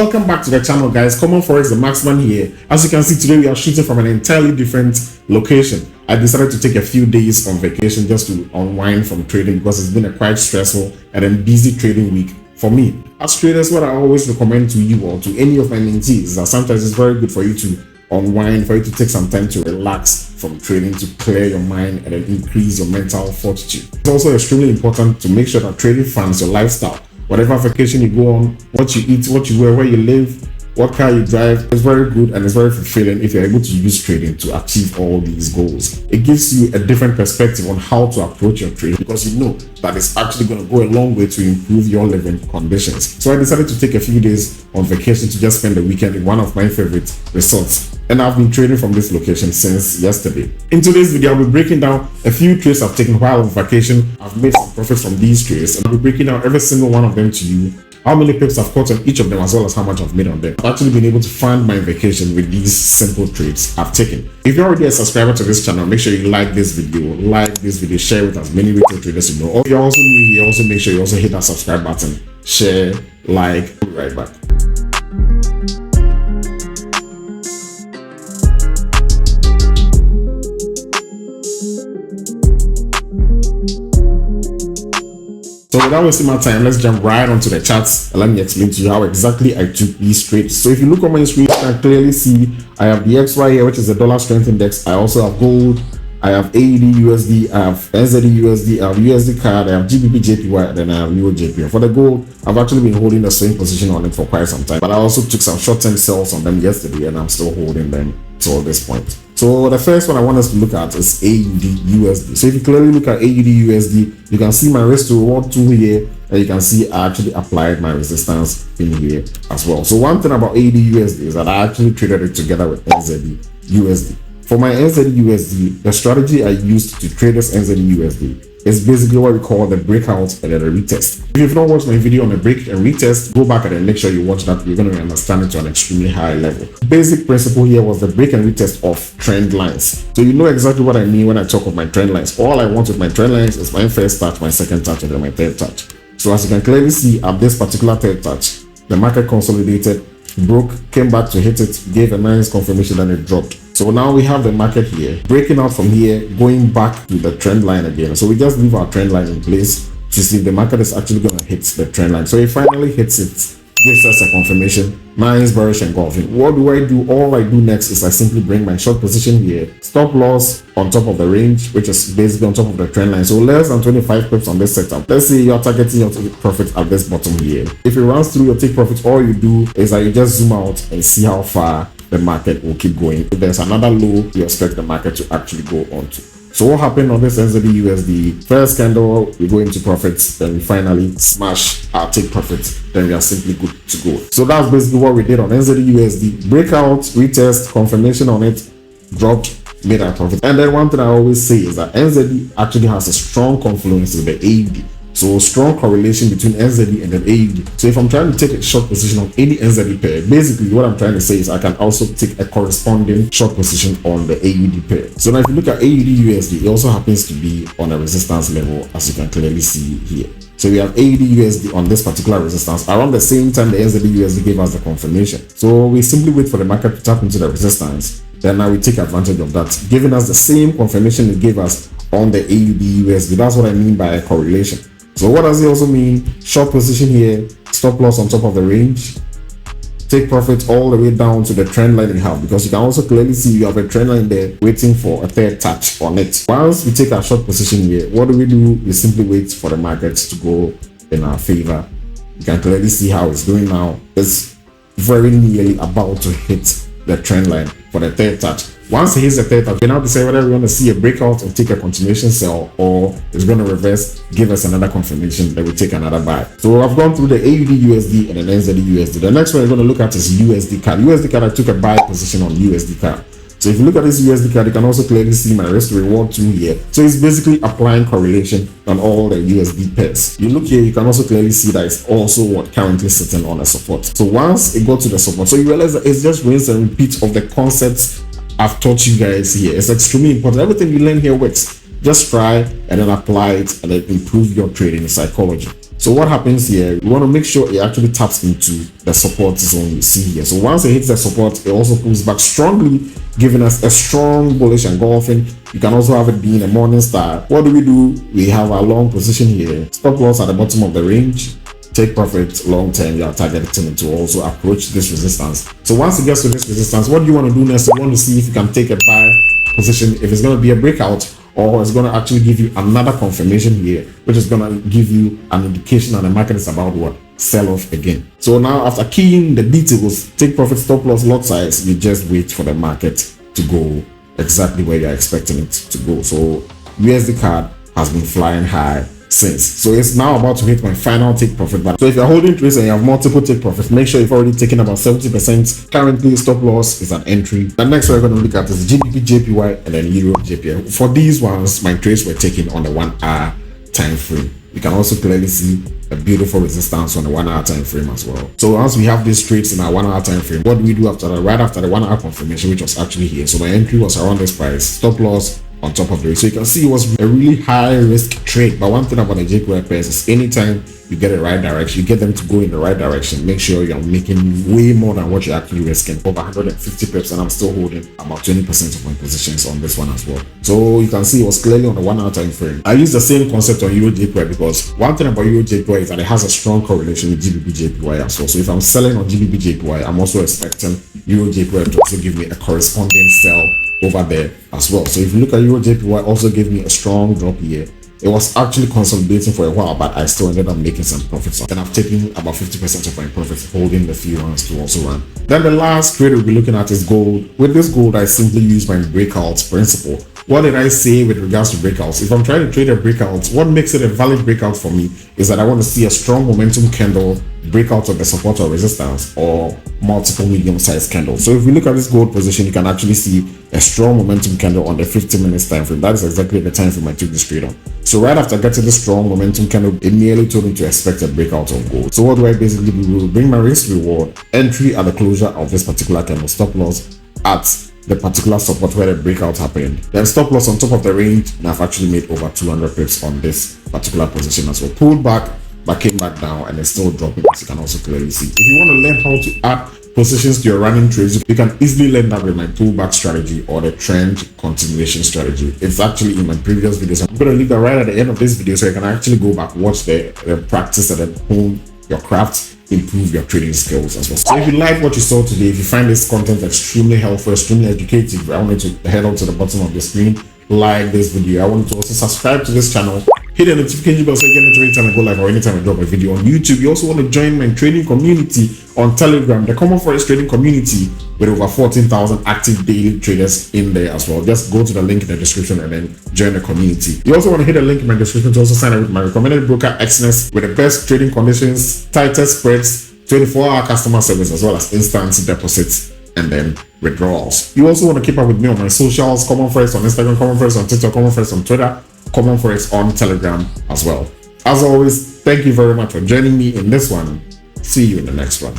Welcome back to the channel, guys. Common Forex, the Maxman here. As you can see, today we are shooting from an entirely different location. I decided to take a few days on vacation just to unwind from trading because it's been a quite stressful and then busy trading week for me. As traders, what I always recommend to you or to any of my mentees is that sometimes it's very good for you to unwind, for you to take some time to relax from trading, to clear your mind and then increase your mental fortitude. It's also extremely important to make sure that trading funds your lifestyle. Whatever vacation you go on, what you eat, what you wear, where you live, what car you drive, is very good and it's very fulfilling if you're able to use trading to achieve all these goals. It gives you a different perspective on how to approach your trading because you know that it's actually going to go a long way to improve your living conditions. So I decided to take a few days on vacation to just spend the weekend in one of my favorite resorts. And I've been trading from this location since yesterday. In today's video, I'll be breaking down a few trades I've taken while on vacation. I've made some profits from these trades and I'll be breaking down every single one of them to you, how many pips I've caught on each of them, as well as how much I've made on them. I've actually been able to fund my vacation with these simple trades I've taken. If you're already a subscriber to this channel, make sure you like this video, share with as many retail traders you know. Or if you're also new here, also make sure you also hit that subscribe button, share, like. I'll be right back. So without wasting my time, let's jump right onto the charts and let me explain to you how exactly I took these trades. So if you look on my screen, you can clearly see I have the XY here, which is the dollar strength index. I also have gold, I have AUDUSD, I have NZDUSD, I have USDCAD, I have GBP JPY, and then I have Euro JPY. For the gold, I've actually been holding the same position on it for quite some time, but I also took some short-term sells on them yesterday and I'm still holding them till this point. So the first one I want us to look at is AUDUSD. So if you clearly look at AUDUSD, you can see my risk to reward tool here, and you can see I actually applied my resistance in here as well. So one thing about AUDUSD is that I actually traded it together with NZDUSD. For my NZDUSD, the strategy I used to trade this NZDUSD is basically what we call the breakout and then the retest. If you've not watched my video on the break and retest, go back and then make sure you watch that. You're going to understand it to an extremely high level. Basic principle here was the break and retest of trend lines. So you know exactly what I mean when I talk of my trend lines. All I want with my trend lines is my first touch, my second touch, and then my third touch. So as you can clearly see at this particular third touch, the market consolidated, broke, came back to hit it, gave a nice confirmation, and it dropped. So now we have the market here breaking out from here, going back to the trend line again. So we just leave our trend line in place to see if the market is actually going to hit the trend line. So it finally hits it, gives us a confirmation, nice bearish engulfing. What do I do? All I do next is I simply bring my short position here, stop loss on top of the range, which is basically on top of the trend line. So less than 25 pips on this setup. Let's say you're targeting your take profit at this bottom here. If it runs through your take profit, all you do is that you just zoom out and see how far the market will keep going. If there's another low, you expect the market to actually go on to. So what happened on this NZDUSD? First candle, we go into profits, then we finally smash our take profits, then we are simply good to go. So that's basically what we did on NZDUSD. Breakout, retest, confirmation on it, dropped, made our profit. And then one thing I always say is that NZD actually has a strong confluence with the AUD. So strong correlation between NZD and then AUD. So if I'm trying to take a short position on any NZD pair, basically what I'm trying to say is I can also take a corresponding short position on the AUD pair. So now if you look at AUDUSD, it also happens to be on a resistance level, as you can clearly see here. So we have AUDUSD on this particular resistance around the same time the NZDUSD gave us the confirmation. So we simply wait for the market to tap into the resistance. Then now we take advantage of that, giving us the same confirmation it gave us on the AUDUSD. That's what I mean by a correlation. So what does it also mean? Short position here, stop loss on top of the range, take profit all the way down to the trend line you have, because you can also clearly see you have a trend line there waiting for a third touch on it. Once we take our short position here, what do? We simply wait for the markets to go in our favor. You can clearly see how it's doing now. It's very nearly about to hit the trend line for the third touch. Once it hits the third touch, we now decide whether we want to see a breakout and take a continuation sell, or it's going to reverse, give us another confirmation that we take another buy. So I've gone through the AUDUSD and then NZDUSD. The next one we're going to look at is USDCAD. USDCAD, I took a buy position on USDCAD. So if you look at this USDCAD, you can also clearly see my risk to reward tool here. So it's basically applying correlation on all the USD pairs. You look here, you can also clearly see that it's also what currently sitting on a support. So once it got to the support, so you realize that it's just rinse and repeat of the concepts I've taught you guys here. It's extremely important. Everything you learn here works. Just try and then apply it and then improve your trading psychology. So what happens here, you want to make sure it actually taps into the support zone you see here. So once it hits the support, it also pulls back strongly, giving us a strong bullish engulfing. You can also have it being a morning star. What do? We have our long position here. Stop loss at the bottom of the range. Take profit long term. You are targeting to also approach this resistance. So once it gets to this resistance, what do you want to do next? You want to see if you can take a buy position, if it's going to be a breakout, or it's going to actually give you another confirmation here, which is going to give you an indication that the market is about what? Sell off again. So now after keying the details, take profit, stop loss, lot size, you just wait for the market to go exactly where you're expecting it to go. So USDCAD has been flying high since. So it's now about to hit my final take profit. But so if you're holding trades and you have multiple take profits, make sure you've already taken about 70%. Currently, stop loss is an entry. The next one we're going to look at is GBP JPY and then Euro JPY. For these ones, my trades were taken on the 1 hour time frame. You can also clearly see a beautiful resistance on the 1 hour time frame as well. So once we have these trades in our 1 hour time frame, what do we do after that? Right after the 1 hour confirmation, which was actually here. So my entry was around this price, stop loss on top of the rate. So you can see it was a really high risk trade. But one thing about the JPY pairs is anytime you get the right direction, you get them to go in the right direction, make sure you're making way more than what you're actually risking. Over 150 pips, and I'm still holding about 20% of my positions on this one as well. So you can see it was clearly on the 1 hour time frame. I use the same concept on Euro JPY because one thing about Euro JPY is that it has a strong correlation with GBP JPY as well. So if I'm selling on GBP JPY, I'm also expecting Euro JPY to also give me a corresponding sell over there as well. So if you look at Euro JPY, also gave me a strong drop here. It was actually consolidating for a while, but I still ended up making some profits. And I've taken about 50% of my profits, holding the few ones to also run. Then the last trade we'll be looking at is gold. With this gold, I simply use my breakouts principle. What did I say with regards to breakouts? If I'm trying to trade a breakout, what makes it a valid breakout for me is that I want to see a strong momentum candle break out of the support or resistance, or multiple medium-sized candles. So if we look at this gold position, you can actually see a strong momentum candle on the 15 minutes time frame. That is exactly the time frame I took this trade on. So right after getting this strong momentum candle, it nearly told me to expect a breakout of gold. So what do I basically do? We'll bring my risk reward entry at the closure of this particular candle, stop loss at the particular support where the breakout happened, then stop loss on top of the range, and I've actually made over 200 pips on this particular position as well. Pulled back, but came back down, and it's still dropping, as you can also clearly see. If you want to learn how to add positions to your running trades, you can easily learn that with my pullback strategy or the trend continuation strategy. It's actually in my previous videos. I'm going to leave that right at the end of this video so you can actually go back, watch the practice, and then hone your craft, improve your trading skills as well. So if you like what you saw today, if you find this content extremely helpful, extremely educative, I want you to head on to the bottom of the screen, like this video. I want you to also subscribe to this channel, hit the notification bell so you get notified anytime I go live or anytime I drop a video on YouTube. You also want to join my trading community on Telegram, the Common Forex trading community, with over 14,000 active daily traders in there as well. Just go to the link in the description and then join the community. You also want to hit the link in my description to also sign up with my recommended broker Xness with the best trading conditions, tightest spreads, 24-hour customer service, as well as instant deposits and then withdrawals. You also want to keep up with me on my socials, Common Forex on Instagram, Common Forex on TikTok, Common Forex on Twitter, Common Forex on Telegram as well. As always, thank you very much for joining me in this one. See you in the next one.